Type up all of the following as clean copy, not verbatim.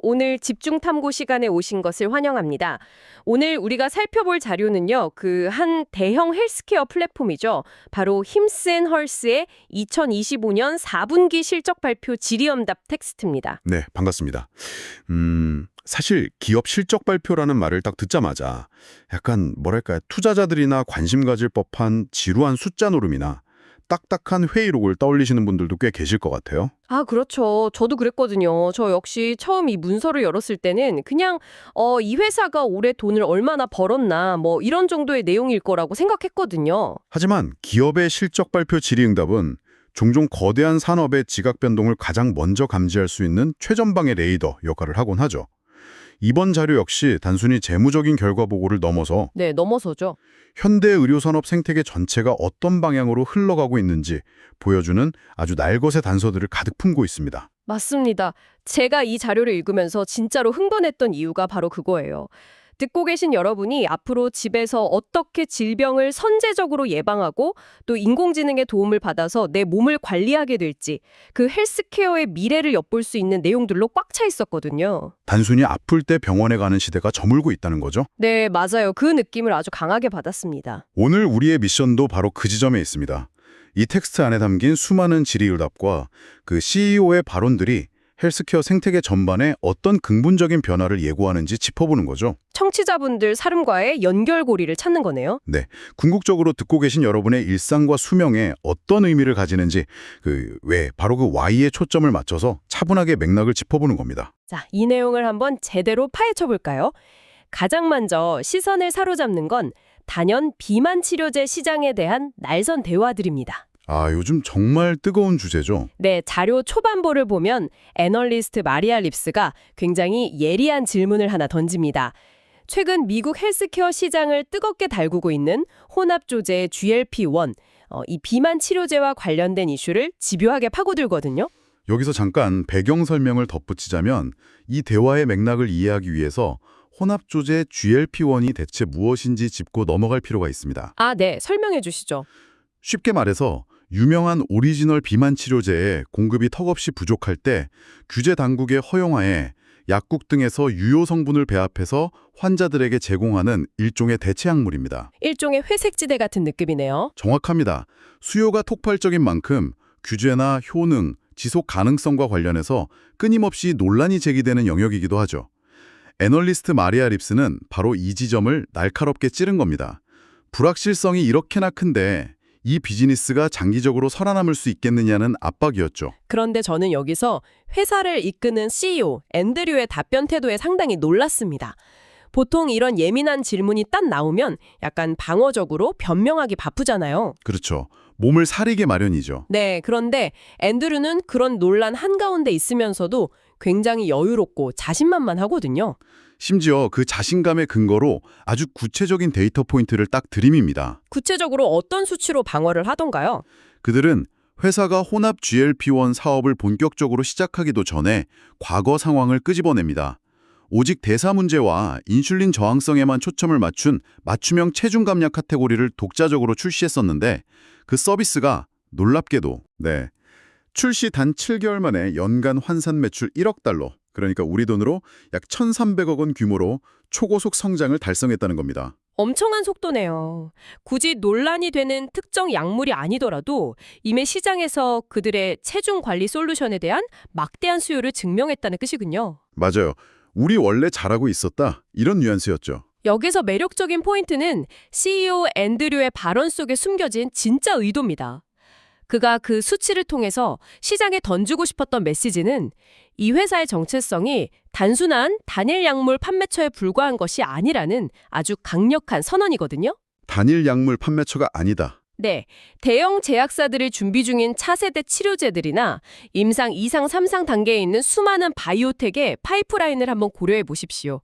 오늘 집중 탐구 시간에 오신 것을 환영합니다. 오늘 우리가 살펴볼 자료는요, 그 한 대형 헬스케어 플랫폼이죠. 바로 힘센 헐스의 2025년 4분기 실적 발표 질의응답 텍스트입니다. 네, 반갑습니다. 사실 기업 실적 발표라는 말을 딱 듣자마자 약간 뭐랄까요, 투자자들이나 관심 가질 법한 지루한 숫자 노름이나 딱딱한 회의록을 떠올리시는 분들도 꽤 계실 것 같아요. 아, 그렇죠. 저도 그랬거든요. 저 역시 처음 이 문서를 열었을 때는 그냥 이 회사가 올해 돈을 얼마나 벌었나 뭐 이런 정도의 내용일 거라고 생각했거든요. 하지만 기업의 실적 발표 질의응답은 종종 거대한 산업의 지각 변동을 가장 먼저 감지할 수 있는 최전방의 레이더 역할을 하곤 하죠. 이번 자료 역시 단순히 재무적인 결과 보고를 넘어서 네, 넘어서죠. 현대 의료산업 생태계 전체가 어떤 방향으로 흘러가고 있는지 보여주는 아주 날것의 단서들을 가득 품고 있습니다. 맞습니다. 제가 이 자료를 읽으면서 진짜로 흥분했던 이유가 바로 그거예요. 듣고 계신 여러분이 앞으로 집에서 어떻게 질병을 선제적으로 예방하고 또 인공지능의 도움을 받아서 내 몸을 관리하게 될지 그 헬스케어의 미래를 엿볼 수 있는 내용들로 꽉 차 있었거든요. 단순히 아플 때 병원에 가는 시대가 저물고 있다는 거죠. 네, 맞아요. 그 느낌을 아주 강하게 받았습니다. 오늘 우리의 미션도 바로 그 지점에 있습니다. 이 텍스트 안에 담긴 수많은 질의응답과 그 CEO의 발언들이 헬스케어 생태계 전반에 어떤 근본적인 변화를 예고하는지 짚어보는 거죠. 청취자분들 삶과의 연결고리를 찾는 거네요. 네, 궁극적으로 듣고 계신 여러분의 일상과 수명에 어떤 의미를 가지는지 바로 그 Y에 초점을 맞춰서 차분하게 맥락을 짚어보는 겁니다. 자, 이 내용을 한번 제대로 파헤쳐 볼까요? 가장 먼저 시선을 사로잡는 건 단연 비만 치료제 시장에 대한 날선 대화들입니다. 아, 요즘 정말 뜨거운 주제죠. 네, 자료 초반부를 보면 애널리스트 마리아 립스가 굉장히 예리한 질문을 하나 던집니다. 최근 미국 헬스케어 시장을 뜨겁게 달구고 있는 혼합조제 GLP-1, 이 비만 치료제와 관련된 이슈를 집요하게 파고들거든요. 여기서 잠깐 배경 설명을 덧붙이자면 이 대화의 맥락을 이해하기 위해서 혼합조제 GLP-1이 대체 무엇인지 짚고 넘어갈 필요가 있습니다. 아, 네, 설명해 주시죠. 쉽게 말해서 유명한 오리지널 비만 치료제의 공급이 턱없이 부족할 때 규제 당국의 허용하에 약국 등에서 유효 성분을 배합해서 환자들에게 제공하는 일종의 대체 약물입니다. 일종의 회색지대 같은 느낌이네요. 정확합니다. 수요가 폭발적인 만큼 규제나 효능, 지속 가능성과 관련해서 끊임없이 논란이 제기되는 영역이기도 하죠. 애널리스트 마리아 립스는 바로 이 지점을 날카롭게 찌른 겁니다. 불확실성이 이렇게나 큰데 이 비즈니스가 장기적으로 살아남을 수 있겠느냐는 압박이었죠. 그런데 저는 여기서 회사를 이끄는 CEO 앤드류의 답변 태도에 상당히 놀랐습니다. 보통 이런 예민한 질문이 딱 나오면 약간 방어적으로 변명하기 바쁘잖아요. 그렇죠. 몸을 사리게 마련이죠. 네, 그런데 앤드류는 그런 논란 한가운데 있으면서도 굉장히 여유롭고 자신만만하거든요. 심지어 그 자신감의 근거로 아주 구체적인 데이터 포인트를 딱 들이밉니다. 구체적으로 어떤 수치로 방어를 하던가요? 그들은 회사가 혼합 GLP-1 사업을 본격적으로 시작하기도 전에 과거 상황을 끄집어냅니다. 오직 대사 문제와 인슐린 저항성에만 초점을 맞춘 맞춤형 체중 감량 카테고리를 독자적으로 출시했었는데 그 서비스가 놀랍게도 출시 단 7개월 만에 연간 환산 매출 1억 달러, 그러니까 우리 돈으로 약 1,300억 원 규모로 초고속 성장을 달성했다는 겁니다. 엄청난 속도네요. 굳이 논란이 되는 특정 약물이 아니더라도 이미 시장에서 그들의 체중 관리 솔루션에 대한 막대한 수요를 증명했다는 뜻이군요. 맞아요. 우리 원래 잘하고 있었다, 이런 뉘앙스였죠. 여기서 매력적인 포인트는 CEO 앤드류의 발언 속에 숨겨진 진짜 의도입니다. 그가 그 수치를 통해서 시장에 던지고 싶었던 메시지는 이 회사의 정체성이 단순한 단일 약물 판매처에 불과한 것이 아니라는 아주 강력한 선언이거든요. 단일 약물 판매처가 아니다. 네, 대형 제약사들이 준비 중인 차세대 치료제들이나 임상 2상, 3상 단계에 있는 수많은 바이오텍의 파이프라인을 한번 고려해 보십시오.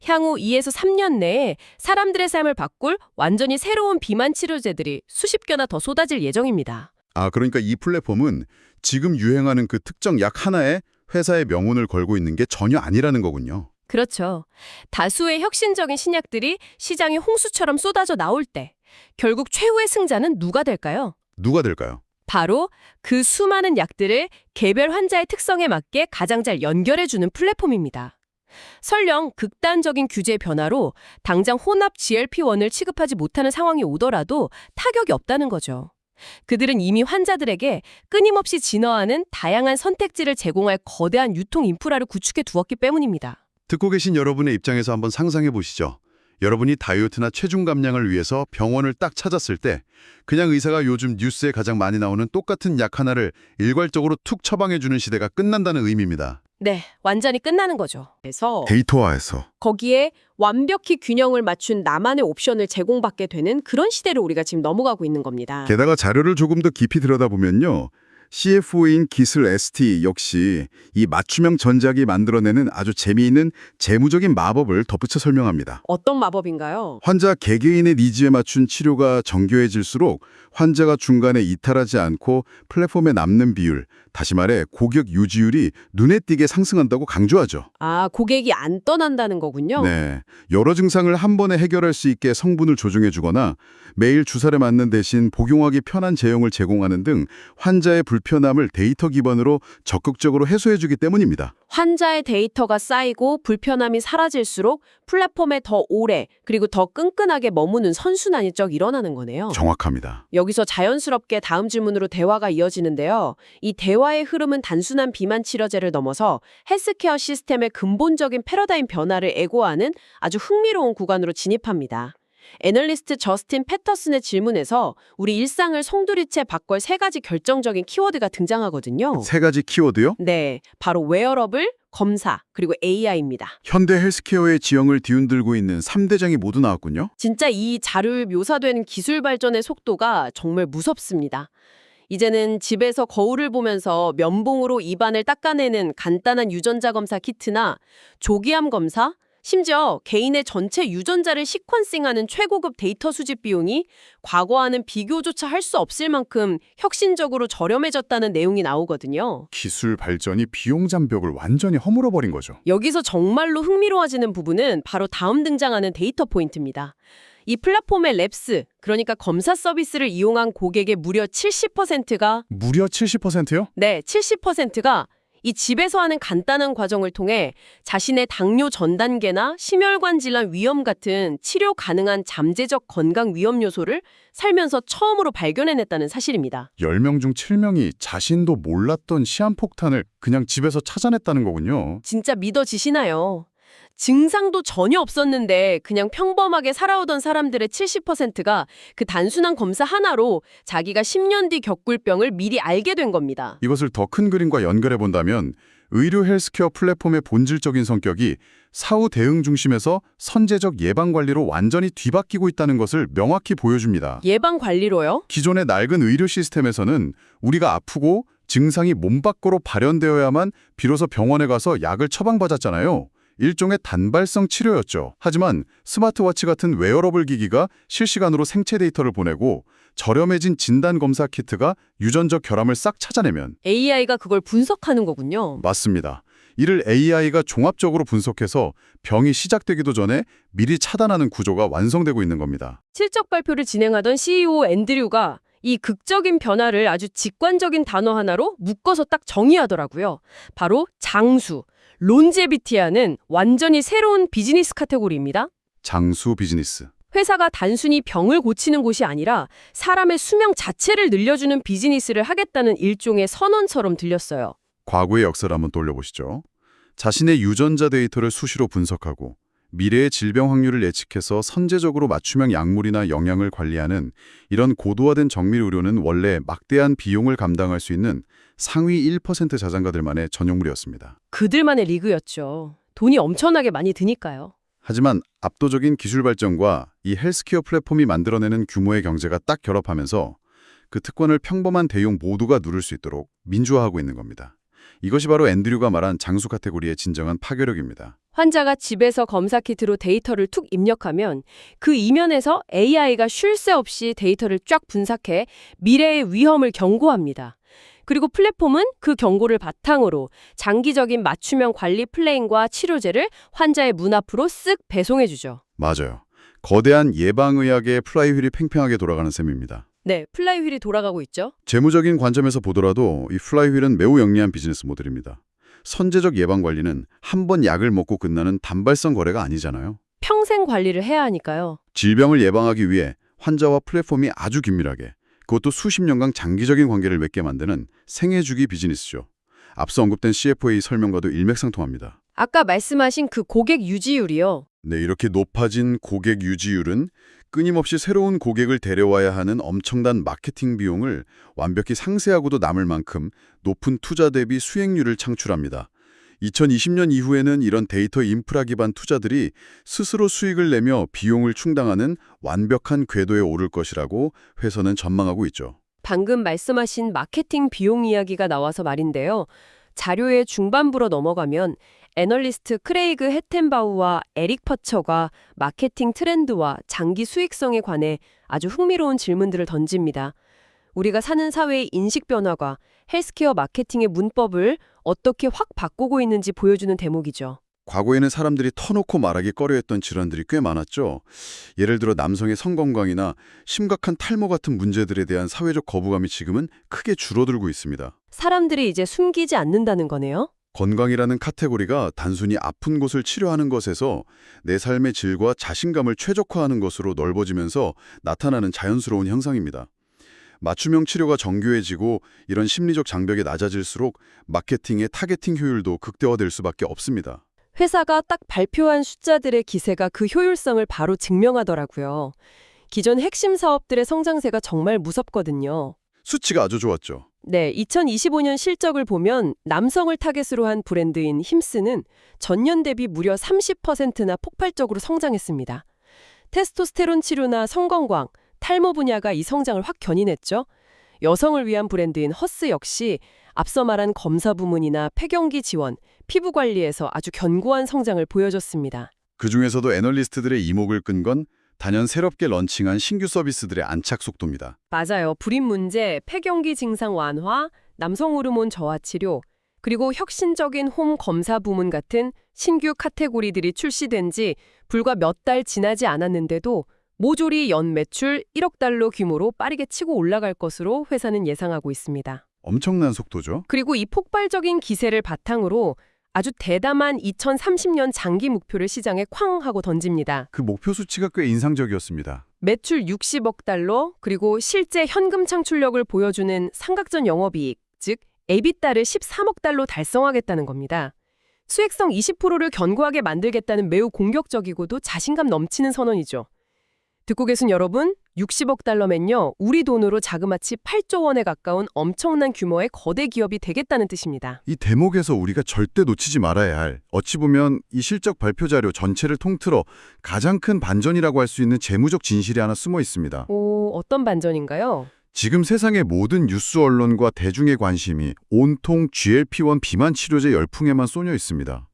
향후 2에서 3년 내에 사람들의 삶을 바꿀 완전히 새로운 비만 치료제들이 수십 개나 더 쏟아질 예정입니다. 아, 그러니까 이 플랫폼은 지금 유행하는 그 특정 약 하나에 회사의 명운을 걸고 있는 게 전혀 아니라는 거군요. 그렇죠. 다수의 혁신적인 신약들이 시장에 홍수처럼 쏟아져 나올 때 결국 최후의 승자는 누가 될까요? 누가 될까요? 바로 그 수많은 약들을 개별 환자의 특성에 맞게 가장 잘 연결해주는 플랫폼입니다. 설령 극단적인 규제 변화로 당장 혼합 GLP-1을 취급하지 못하는 상황이 오더라도 타격이 없다는 거죠. 그들은 이미 환자들에게 끊임없이 진화하는 다양한 선택지를 제공할 거대한 유통 인프라를 구축해 두었기 때문입니다. 듣고 계신 여러분의 입장에서 한번 상상해 보시죠. 여러분이 다이어트나 체중 감량을 위해서 병원을 딱 찾았을 때 그냥 의사가 요즘 뉴스에 가장 많이 나오는 똑같은 약 하나를 일괄적으로 툭 처방해 주는 시대가 끝난다는 의미입니다. 네, 완전히 끝나는 거죠. 그래서 데이터화해서. 거기에 완벽히 균형을 맞춘 나만의 옵션을 제공받게 되는 그런 시대를 우리가 지금 넘어가고 있는 겁니다. 게다가 자료를 조금 더 깊이 들여다보면요. CFO인 기술 ST 역시 이 맞춤형 전작이 만들어내는 아주 재미있는 재무적인 마법을 덧붙여 설명합니다. 어떤 마법인가요? 환자 개개인의 니즈에 맞춘 치료가 정교해질수록 환자가 중간에 이탈하지 않고 플랫폼에 남는 비율, 다시 말해 고객 유지율이 눈에 띄게 상승한다고 강조하죠. 아, 고객이 안 떠난다는 거군요. 네, 여러 증상을 한 번에 해결할 수 있게 성분을 조정해 주거나 매일 주사를 맞는 대신 복용하기 편한 제형을 제공하는 등 환자의 불편함을 데이터 기반으로 적극적으로 해소해 주기 때문입니다. 환자의 데이터가 쌓이고 불편함이 사라질수록 플랫폼에 더 오래 그리고 더 끈끈하게 머무는 선순환이 쩍 일어나는 거네요. 정확합니다. 여기서 자연스럽게 다음 질문으로 대화가 이어지는데요. 이 대화의 흐름은 단순한 비만 치료제를 넘어서 헬스케어 시스템의 근본적인 패러다임 변화를 애고하는 아주 흥미로운 구간으로 진입합니다. 애널리스트 저스틴 패터슨의 질문에서 우리 일상을 송두리째 바꿀 세 가지 결정적인 키워드가 등장하거든요. 세 가지 키워드요? 네, 바로 웨어러블, 검사, 그리고 AI입니다. 현대 헬스케어의 지형을 뒤흔들고 있는 3대장이 모두 나왔군요. 진짜 이 자료에 묘사된 기술 발전의 속도가 정말 무섭습니다. 이제는 집에서 거울을 보면서 면봉으로 입안을 닦아내는 간단한 유전자 검사 키트나 조기암 검사, 심지어 개인의 전체 유전자를 시퀀싱하는 최고급 데이터 수집 비용이 과거와는 비교조차 할 수 없을 만큼 혁신적으로 저렴해졌다는 내용이 나오거든요. 기술 발전이 비용 장벽을 완전히 허물어버린 거죠. 여기서 정말로 흥미로워지는 부분은 바로 다음 등장하는 데이터 포인트입니다. 이 플랫폼의 랩스, 그러니까 검사 서비스를 이용한 고객의 무려 70%가 무려 70%요? 네, 70%가 이 집에서 하는 간단한 과정을 통해 자신의 당뇨 전 단계나 심혈관 질환 위험 같은 치료 가능한 잠재적 건강 위험 요소를 살면서 처음으로 발견해냈다는 사실입니다. 10명 중 7명이 자신도 몰랐던 시한폭탄을 그냥 집에서 찾아냈다는 거군요. 진짜 믿어지시나요? 증상도 전혀 없었는데 그냥 평범하게 살아오던 사람들의 70%가 그 단순한 검사 하나로 자기가 10년 뒤 겪을 병을 미리 알게 된 겁니다. 이것을 더 큰 그림과 연결해 본다면 의료 헬스케어 플랫폼의 본질적인 성격이 사후 대응 중심에서 선제적 예방 관리로 완전히 뒤바뀌고 있다는 것을 명확히 보여줍니다. 예방 관리로요? 기존의 낡은 의료 시스템에서는 우리가 아프고 증상이 몸 밖으로 발현되어야만 비로소 병원에 가서 약을 처방받았잖아요. 일종의 단발성 치료였죠. 하지만 스마트워치 같은 웨어러블 기기가 실시간으로 생체 데이터를 보내고 저렴해진 진단검사 키트가 유전적 결함을 싹 찾아내면 AI가 그걸 분석하는 거군요. 맞습니다. 이를 AI가 종합적으로 분석해서 병이 시작되기도 전에 미리 차단하는 구조가 완성되고 있는 겁니다. 실적 발표를 진행하던 CEO 앤드류가 이 극적인 변화를 아주 직관적인 단어 하나로 묶어서 딱 정의하더라고요. 바로 장수. 론제비티아는 완전히 새로운 비즈니스 카테고리입니다. 장수 비즈니스. 회사가 단순히 병을 고치는 곳이 아니라 사람의 수명 자체를 늘려주는 비즈니스를 하겠다는 일종의 선언처럼 들렸어요. 과거의 역사를 한번 돌려보시죠. 자신의 유전자 데이터를 수시로 분석하고 미래의 질병 확률을 예측해서 선제적으로 맞춤형 약물이나 영양을 관리하는 이런 고도화된 정밀 의료는 원래 막대한 비용을 감당할 수 있는 상위 1% 자산가들만의 전용물이었습니다. 그들만의 리그였죠. 돈이 엄청나게 많이 드니까요. 하지만 압도적인 기술 발전과 이 헬스케어 플랫폼이 만들어내는 규모의 경제가 딱 결합하면서 그 특권을 평범한 대용 모두가 누릴 수 있도록 민주화하고 있는 겁니다. 이것이 바로 앤드류가 말한 장수 카테고리의 진정한 파괴력입니다. 환자가 집에서 검사 키트로 데이터를 툭 입력하면 그 이면에서 AI가 쉴 새 없이 데이터를 쫙 분석해 미래의 위험을 경고합니다. 그리고 플랫폼은 그 경고를 바탕으로 장기적인 맞춤형 관리 플랜과 치료제를 환자의 문 앞으로 쓱 배송해주죠. 맞아요. 거대한 예방의학의 플라이휠이 팽팽하게 돌아가는 셈입니다. 네, 플라이휠이 돌아가고 있죠. 재무적인 관점에서 보더라도 이 플라이휠은 매우 영리한 비즈니스 모델입니다. 선제적 예방관리는 한 번 약을 먹고 끝나는 단발성 거래가 아니잖아요. 평생 관리를 해야 하니까요. 질병을 예방하기 위해 환자와 플랫폼이 아주 긴밀하게, 그것도 수십 년간 장기적인 관계를 맺게 만드는 생애주기 비즈니스죠. 앞서 언급된 CFA 설명과도 일맥상통합니다. 아까 말씀하신 그 고객 유지율이요. 네, 이렇게 높아진 고객 유지율은 끊임없이 새로운 고객을 데려와야 하는 엄청난 마케팅 비용을 완벽히 상쇄하고도 남을 만큼 높은 투자 대비 수익률을 창출합니다. 2020년 이후에는 이런 데이터 인프라 기반 투자들이 스스로 수익을 내며 비용을 충당하는 완벽한 궤도에 오를 것이라고 회사는 전망하고 있죠. 방금 말씀하신 마케팅 비용 이야기가 나와서 말인데요. 자료의 중반부로 넘어가면 애널리스트 크레이그 헤텐바우와 에릭 퍼처가 마케팅 트렌드와 장기 수익성에 관해 아주 흥미로운 질문들을 던집니다. 우리가 사는 사회의 인식 변화가 헬스케어 마케팅의 문법을 어떻게 확 바꾸고 있는지 보여주는 대목이죠. 과거에는 사람들이 터놓고 말하기 꺼려했던 질환들이 꽤 많았죠. 예를 들어 남성의 성건강이나 심각한 탈모 같은 문제들에 대한 사회적 거부감이 지금은 크게 줄어들고 있습니다. 사람들이 이제 숨기지 않는다는 거네요. 건강이라는 카테고리가 단순히 아픈 곳을 치료하는 것에서 내 삶의 질과 자신감을 최적화하는 것으로 넓어지면서 나타나는 자연스러운 현상입니다. 맞춤형 치료가 정교해지고 이런 심리적 장벽이 낮아질수록 마케팅의 타겟팅 효율도 극대화될 수밖에 없습니다. 회사가 딱 발표한 숫자들의 기세가 그 효율성을 바로 증명하더라고요. 기존 핵심 사업들의 성장세가 정말 무섭거든요. 수치가 아주 좋았죠. 네, 2025년 실적을 보면 남성을 타겟으로 한 브랜드인 힘스는 전년 대비 무려 30%나 폭발적으로 성장했습니다. 테스토스테론 치료나 성건강, 탈모 분야가 이 성장을 확 견인했죠. 여성을 위한 브랜드인 허스 역시 앞서 말한 검사 부문이나 폐경기 지원, 피부 관리에서 아주 견고한 성장을 보여줬습니다. 그중에서도 애널리스트들의 이목을 끈 건 단연 새롭게 런칭한 신규 서비스들의 안착 속도입니다. 맞아요. 불임 문제, 폐경기 증상 완화, 남성 호르몬 저하 치료, 그리고 혁신적인 홈 검사 부문 같은 신규 카테고리들이 출시된 지 불과 몇 달 지나지 않았는데도 모조리 연 매출 1억 달러 규모로 빠르게 치고 올라갈 것으로 회사는 예상하고 있습니다. 엄청난 속도죠. 그리고 이 폭발적인 기세를 바탕으로 아주 대담한 2030년 장기 목표를 시장에 쾅 하고 던집니다. 그 목표 수치가 꽤 인상적이었습니다. 매출 60억 달러, 그리고 실제 현금 창출력을 보여주는 삼각전 영업이익, 즉 EBITDA를 13억 달러 달성하겠다는 겁니다. 수익성 20%를 견고하게 만들겠다는 매우 공격적이고도 자신감 넘치는 선언이죠. 듣고 계신 여러분, 60억 달러면요, 우리 돈으로 자그마치 8조 원에 가까운 엄청난 규모의 거대 기업이 되겠다는 뜻입니다. 이 대목에서 우리가 절대 놓치지 말아야 할, 어찌 보면 이 실적 발표 자료 전체를 통틀어 가장 큰 반전이라고 할 수 있는 재무적 진실이 하나 숨어 있습니다. 오, 어떤 반전인가요? 지금 세상의 모든 뉴스 언론과 대중의 관심이 온통 GLP-1 비만 치료제 열풍에만 쏠려 있습니다.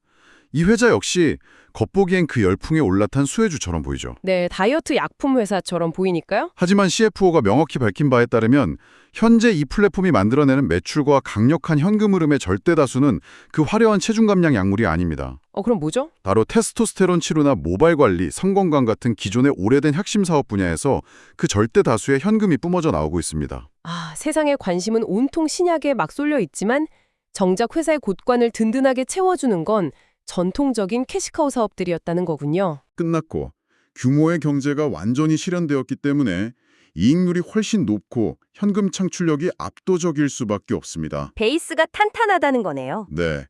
이 회사 역시 겉보기엔 그 열풍에 올라탄 수혜주처럼 보이죠. 네, 다이어트 약품 회사처럼 보이니까요. 하지만 CFO가 명확히 밝힌 바에 따르면 현재 이 플랫폼이 만들어내는 매출과 강력한 현금 흐름의 절대 다수는 그 화려한 체중 감량 약물이 아닙니다. 그럼 뭐죠? 바로 테스토스테론 치료나 모발 관리, 성건강 같은 기존의 오래된 핵심 사업 분야에서 그 절대 다수의 현금이 뿜어져 나오고 있습니다. 세상의 관심은 온통 신약에 막 쏠려 있지만 정작 회사의 곳간을 든든하게 채워주는 건 전통적인 캐시카우 사업들이었다는 거군요. 끝났고 규모의 경제가 완전히 실현되었기 때문에 이익률이 훨씬 높고 현금 창출력이 압도적일 수밖에 없습니다. 베이스가 탄탄하다는 거네요. 네,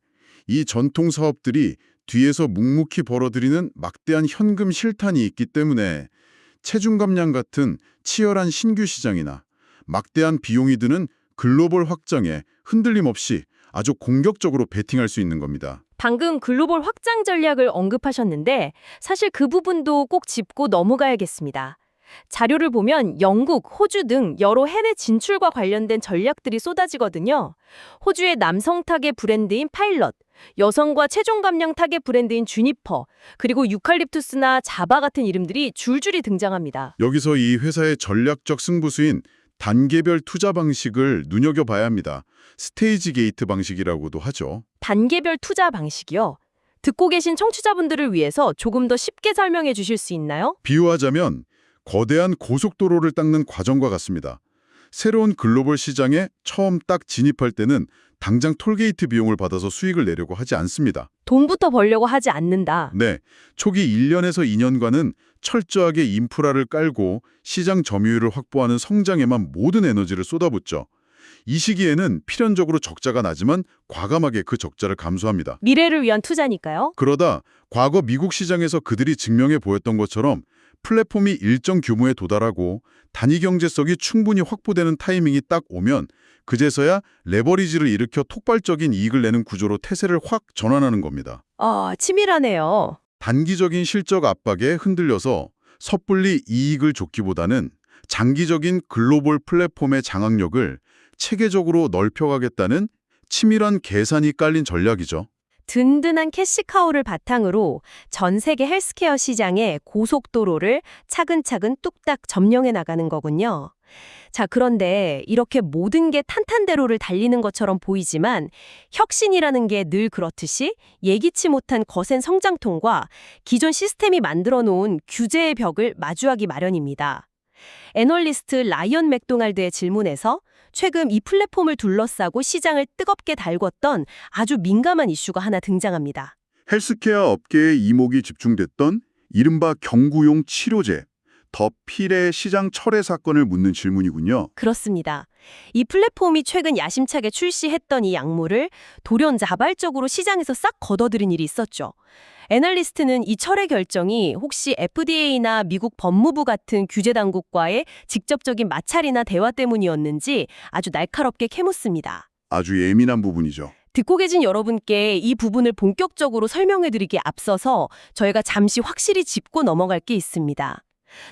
이 전통 사업들이 뒤에서 묵묵히 벌어들이는 막대한 현금 실탄이 있기 때문에 체중 감량 같은 치열한 신규 시장이나 막대한 비용이 드는 글로벌 확장에 흔들림 없이 아주 공격적으로 베팅할 수 있는 겁니다. 방금 글로벌 확장 전략을 언급하셨는데 사실 그 부분도 꼭 짚고 넘어가야겠습니다. 자료를 보면 영국, 호주 등 여러 해외 진출과 관련된 전략들이 쏟아지거든요. 호주의 남성 타겟 브랜드인 파일럿, 여성과 체중 감량 타겟 브랜드인 주니퍼, 그리고 유칼립투스나 자바 같은 이름들이 줄줄이 등장합니다. 여기서 이 회사의 전략적 승부수인 단계별 투자 방식을 눈여겨봐야 합니다. 스테이지 게이트 방식이라고도 하죠. 단계별 투자 방식이요. 듣고 계신 청취자분들을 위해서 조금 더 쉽게 설명해 주실 수 있나요? 비유하자면 거대한 고속도로를 닦는 과정과 같습니다. 새로운 글로벌 시장에 처음 딱 진입할 때는 당장 톨게이트 비용을 받아서 수익을 내려고 하지 않습니다. 돈부터 벌려고 하지 않는다. 네, 초기 1년에서 2년간은 철저하게 인프라를 깔고 시장 점유율을 확보하는 성장에만 모든 에너지를 쏟아붓죠. 이 시기에는 필연적으로 적자가 나지만 과감하게 그 적자를 감수합니다. 미래를 위한 투자니까요. 그러다 과거 미국 시장에서 그들이 증명해 보였던 것처럼 플랫폼이 일정 규모에 도달하고 단위 경제성이 충분히 확보되는 타이밍이 딱 오면 그제서야 레버리지를 일으켜 폭발적인 이익을 내는 구조로 태세를 확 전환하는 겁니다. 치밀하네요. 단기적인 실적 압박에 흔들려서 섣불리 이익을 좇기보다는 장기적인 글로벌 플랫폼의 장악력을 체계적으로 넓혀가겠다는 치밀한 계산이 깔린 전략이죠. 든든한 캐시카우를 바탕으로 전 세계 헬스케어 시장의 고속도로를 차근차근 뚝딱 점령해 나가는 거군요. 자, 그런데 이렇게 모든 게 탄탄대로를 달리는 것처럼 보이지만 혁신이라는 게 늘 그렇듯이 예기치 못한 거센 성장통과 기존 시스템이 만들어 놓은 규제의 벽을 마주하기 마련입니다. 애널리스트 라이언 맥도날드의 질문에서 최근 이 플랫폼을 둘러싸고 시장을 뜨겁게 달궜던 아주 민감한 이슈가 하나 등장합니다. 헬스케어 업계의 이목이 집중됐던 이른바 경구용 치료제, 더 필의 시장 철회 사건을 묻는 질문이군요. 그렇습니다. 이 플랫폼이 최근 야심차게 출시했던 이 약물을 돌연 자발적으로 시장에서 싹 걷어들인 일이 있었죠. 애널리스트는 이 철회 결정이 혹시 FDA나 미국 법무부 같은 규제 당국과의 직접적인 마찰이나 대화 때문이었는지 아주 날카롭게 캐묻습니다. 아주 예민한 부분이죠. 듣고 계신 여러분께 이 부분을 본격적으로 설명해드리기에 앞서서 저희가 잠시 확실히 짚고 넘어갈 게 있습니다.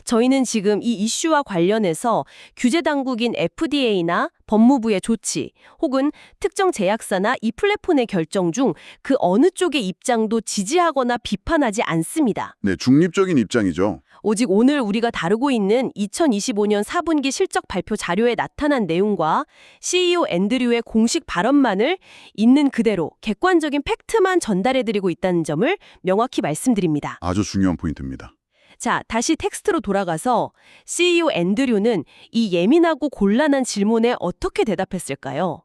저희는 지금 이 이슈와 관련해서 규제 당국인 FDA나 법무부의 조치 혹은 특정 제약사나 이 플랫폼의 결정 중 그 어느 쪽의 입장도 지지하거나 비판하지 않습니다. 네, 중립적인 입장이죠. 오직 오늘 우리가 다루고 있는 2025년 4분기 실적 발표 자료에 나타난 내용과 CEO 앤드류의 공식 발언만을 있는 그대로 객관적인 팩트만 전달해드리고 있다는 점을 명확히 말씀드립니다. 아주 중요한 포인트입니다. 자, 다시 텍스트로 돌아가서 CEO 앤드류는 이 예민하고 곤란한 질문에 어떻게 대답했을까요?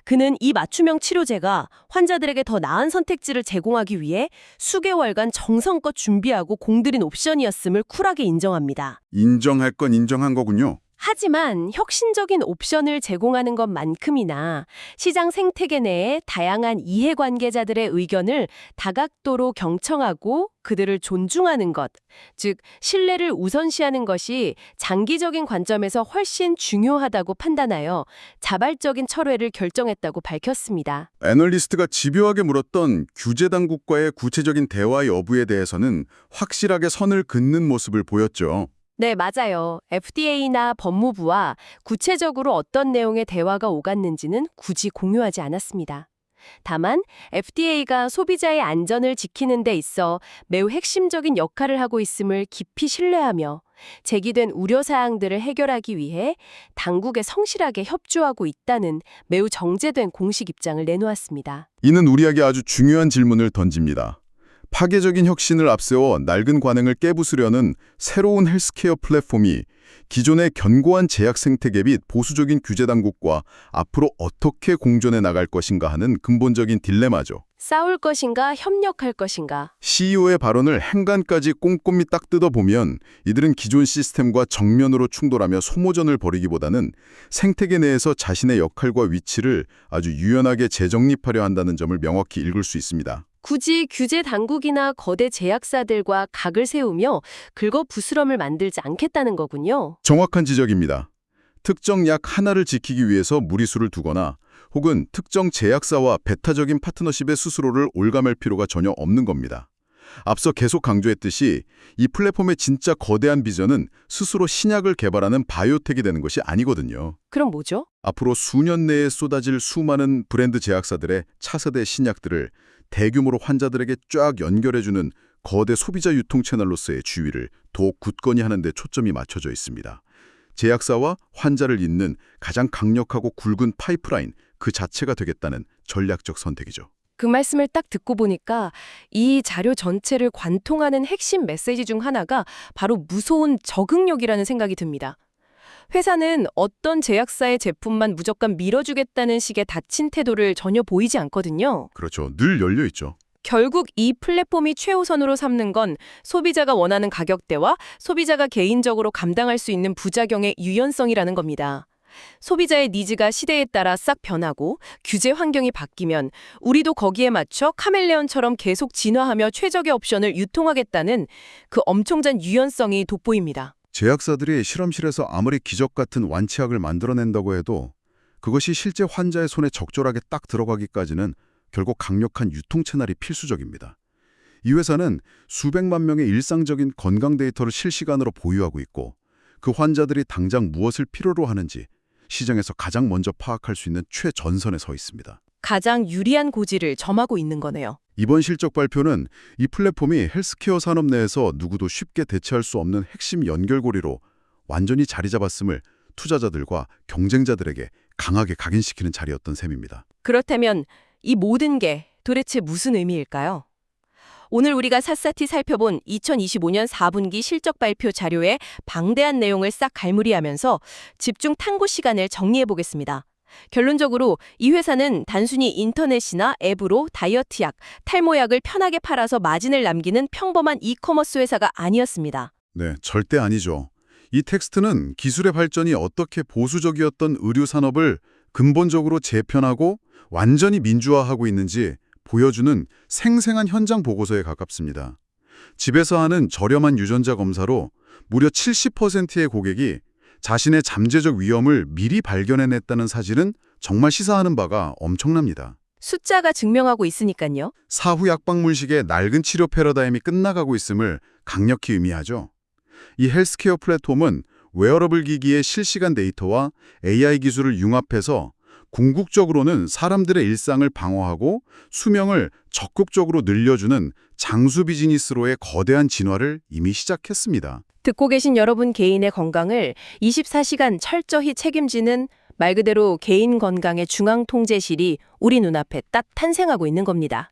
그는 이 맞춤형 치료제가 환자들에게 더 나은 선택지를 제공하기 위해 수개월간 정성껏 준비하고 공들인 옵션이었음을 쿨하게 인정합니다. 인정할 건 인정한 거군요. 하지만 혁신적인 옵션을 제공하는 것만큼이나 시장 생태계 내에 다양한 이해관계자들의 의견을 다각도로 경청하고 그들을 존중하는 것, 즉 신뢰를 우선시하는 것이 장기적인 관점에서 훨씬 중요하다고 판단하여 자발적인 철회를 결정했다고 밝혔습니다. 애널리스트가 집요하게 물었던 규제 당국과의 구체적인 대화 여부에 대해서는 확실하게 선을 긋는 모습을 보였죠. 네, 맞아요. FDA나 법무부와 구체적으로 어떤 내용의 대화가 오갔는지는 굳이 공유하지 않았습니다. 다만 FDA가 소비자의 안전을 지키는 데 있어 매우 핵심적인 역할을 하고 있음을 깊이 신뢰하며 제기된 우려사항들을 해결하기 위해 당국에 성실하게 협조하고 있다는 매우 정제된 공식 입장을 내놓았습니다. 이는 우리에게 아주 중요한 질문을 던집니다. 파괴적인 혁신을 앞세워 낡은 관행을 깨부수려는 새로운 헬스케어 플랫폼이 기존의 견고한 제약 생태계 및 보수적인 규제 당국과 앞으로 어떻게 공존해 나갈 것인가 하는 근본적인 딜레마죠. 싸울 것인가, 협력할 것인가. CEO의 발언을 행간까지 꼼꼼히 딱 뜯어보면 이들은 기존 시스템과 정면으로 충돌하며 소모전을 벌이기보다는 생태계 내에서 자신의 역할과 위치를 아주 유연하게 재정립하려 한다는 점을 명확히 읽을 수 있습니다. 굳이 규제 당국이나 거대 제약사들과 각을 세우며 긁어부스럼을 만들지 않겠다는 거군요. 정확한 지적입니다. 특정 약 하나를 지키기 위해서 무리수를 두거나 혹은 특정 제약사와 배타적인 파트너십의 수수료를 올감할 필요가 전혀 없는 겁니다. 앞서 계속 강조했듯이 이 플랫폼의 진짜 거대한 비전은 스스로 신약을 개발하는 바이오텍이 되는 것이 아니거든요. 그럼 뭐죠? 앞으로 수년 내에 쏟아질 수많은 브랜드 제약사들의 차세대 신약들을 대규모로 환자들에게 쫙 연결해주는 거대 소비자 유통 채널로서의 지위를 더욱 굳건히 하는 데 초점이 맞춰져 있습니다. 제약사와 환자를 잇는 가장 강력하고 굵은 파이프라인 그 자체가 되겠다는 전략적 선택이죠. 그 말씀을 딱 듣고 보니까 이 자료 전체를 관통하는 핵심 메시지 중 하나가 바로 무서운 적응력이라는 생각이 듭니다. 회사는 어떤 제약사의 제품만 무조건 밀어주겠다는 식의 닫힌 태도를 전혀 보이지 않거든요. 그렇죠. 늘 열려 있죠. 결국 이 플랫폼이 최우선으로 삼는 건 소비자가 원하는 가격대와 소비자가 개인적으로 감당할 수 있는 부작용의 유연성이라는 겁니다. 소비자의 니즈가 시대에 따라 싹 변하고 규제 환경이 바뀌면 우리도 거기에 맞춰 카멜레온처럼 계속 진화하며 최적의 옵션을 유통하겠다는 그 엄청난 유연성이 돋보입니다. 제약사들이 실험실에서 아무리 기적 같은 완치약을 만들어낸다고 해도 그것이 실제 환자의 손에 적절하게 딱 들어가기까지는 결국 강력한 유통 채널이 필수적입니다. 이 회사는 수백만 명의 일상적인 건강 데이터를 실시간으로 보유하고 있고 그 환자들이 당장 무엇을 필요로 하는지 시장에서 가장 먼저 파악할 수 있는 최전선에 서 있습니다. 가장 유리한 고지를 점하고 있는 거네요. 이번 실적 발표는 이 플랫폼이 헬스케어 산업 내에서 누구도 쉽게 대체할 수 없는 핵심 연결고리로 완전히 자리 잡았음을 투자자들과 경쟁자들에게 강하게 각인시키는 자리였던 셈입니다. 그렇다면 이 모든 게 도대체 무슨 의미일까요? 오늘 우리가 샅샅이 살펴본 2025년 4분기 실적 발표 자료의 방대한 내용을 싹 갈무리하면서 집중 탐구 시간을 정리해 보겠습니다. 결론적으로 이 회사는 단순히 인터넷이나 앱으로 다이어트 약, 탈모약을 편하게 팔아서 마진을 남기는 평범한 이커머스 회사가 아니었습니다. 네, 절대 아니죠. 이 텍스트는 기술의 발전이 어떻게 보수적이었던 의료 산업을 근본적으로 재편하고 완전히 민주화하고 있는지 보여주는 생생한 현장 보고서에 가깝습니다. 집에서 하는 저렴한 유전자 검사로 무려 70%의 고객이 자신의 잠재적 위험을 미리 발견해냈다는 사실은 정말 시사하는 바가 엄청납니다. 숫자가 증명하고 있으니까요. 사후 약방물식의 낡은 치료 패러다임이 끝나가고 있음을 강력히 의미하죠. 이 헬스케어 플랫폼은 웨어러블 기기의 실시간 데이터와 AI 기술을 융합해서 궁극적으로는 사람들의 일상을 방어하고 수명을 적극적으로 늘려주는 장수 비즈니스로의 거대한 진화를 이미 시작했습니다. 듣고 계신 여러분 개인의 건강을 24시간 철저히 책임지는 말 그대로 개인 건강의 중앙통제실이 우리 눈앞에 딱 탄생하고 있는 겁니다.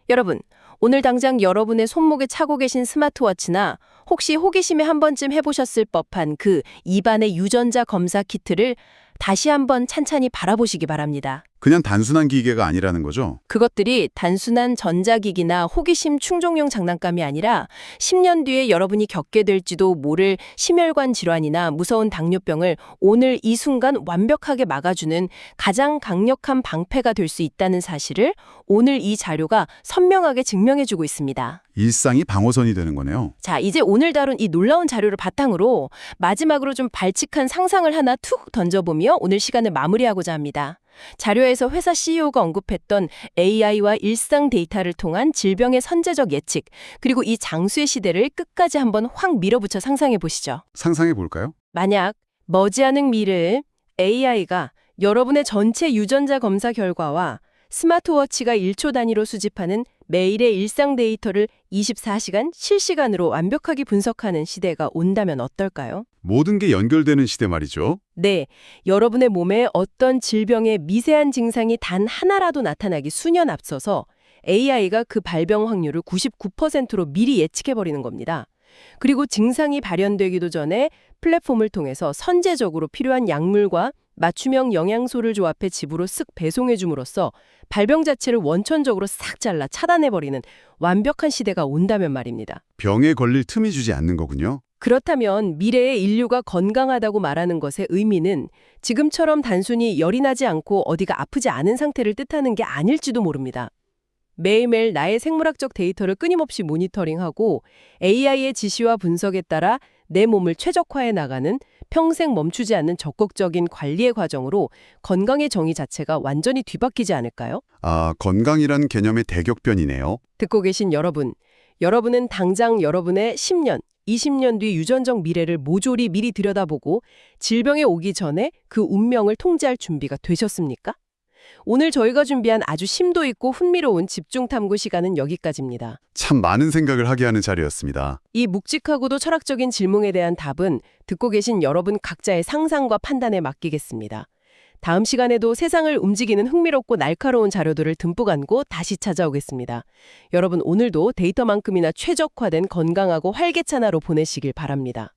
여러분, 오늘 당장 여러분의 손목에 차고 계신 스마트워치나 혹시 호기심에 한 번쯤 해보셨을 법한 그 입안의 유전자 검사 키트를 다시 한번 찬찬히 바라보시기 바랍니다. 그냥 단순한 기계가 아니라는 거죠. 그것들이 단순한 전자기기나 호기심 충족용 장난감이 아니라 10년 뒤에 여러분이 겪게 될지도 모를 심혈관 질환이나 무서운 당뇨병을 오늘 이 순간 완벽하게 막아주는 가장 강력한 방패가 될 수 있다는 사실을 오늘 이 자료가 선명하게 증명해주고 있습니다. 일상이 방어선이 되는 거네요. 자, 이제 오늘 다룬 이 놀라운 자료를 바탕으로 마지막으로 좀 발칙한 상상을 하나 툭 던져보며 오늘 시간을 마무리하고자 합니다. 자료에서 회사 CEO가 언급했던 AI와 일상 데이터를 통한 질병의 선제적 예측, 그리고 이 장수의 시대를 끝까지 한번 확 밀어붙여 상상해 보시죠. 상상해 볼까요? 만약 머지않은 미래에 AI가 여러분의 전체 유전자 검사 결과와 스마트워치가 1초 단위로 수집하는 매일의 일상 데이터를 24시간 실시간으로 완벽하게 분석하는 시대가 온다면 어떨까요? 모든 게 연결되는 시대 말이죠. 네, 여러분의 몸에 어떤 질병의 미세한 증상이 단 하나라도 나타나기 수년 앞서서 AI가 그 발병 확률을 99%로 미리 예측해버리는 겁니다. 그리고 증상이 발현되기도 전에 플랫폼을 통해서 선제적으로 필요한 약물과 맞춤형 영양소를 조합해 집으로 쓱 배송해 줌으로써 발병 자체를 원천적으로 싹 잘라 차단해버리는 완벽한 시대가 온다면 말입니다. 병에 걸릴 틈이 주지 않는 거군요. 그렇다면 미래의 인류가 건강하다고 말하는 것의 의미는 지금처럼 단순히 열이 나지 않고 어디가 아프지 않은 상태를 뜻하는 게 아닐지도 모릅니다. 매일매일 나의 생물학적 데이터를 끊임없이 모니터링하고 AI의 지시와 분석에 따라 내 몸을 최적화해 나가는 평생 멈추지 않는 적극적인 관리의 과정으로 건강의 정의 자체가 완전히 뒤바뀌지 않을까요? 아, 건강이란 개념의 대격변이네요. 듣고 계신 여러분, 여러분은 당장 여러분의 10년, 20년 뒤 유전적 미래를 모조리 미리 들여다보고 질병에 오기 전에 그 운명을 통제할 준비가 되셨습니까? 오늘 저희가 준비한 아주 심도 있고 흥미로운 집중 탐구 시간은 여기까지입니다. 참 많은 생각을 하게 하는 자리였습니다. 이 묵직하고도 철학적인 질문에 대한 답은 듣고 계신 여러분 각자의 상상과 판단에 맡기겠습니다. 다음 시간에도 세상을 움직이는 흥미롭고 날카로운 자료들을 듬뿍 안고 다시 찾아오겠습니다. 여러분 오늘도 데이터만큼이나 최적화된 건강하고 활기찬 하루 보내시길 바랍니다.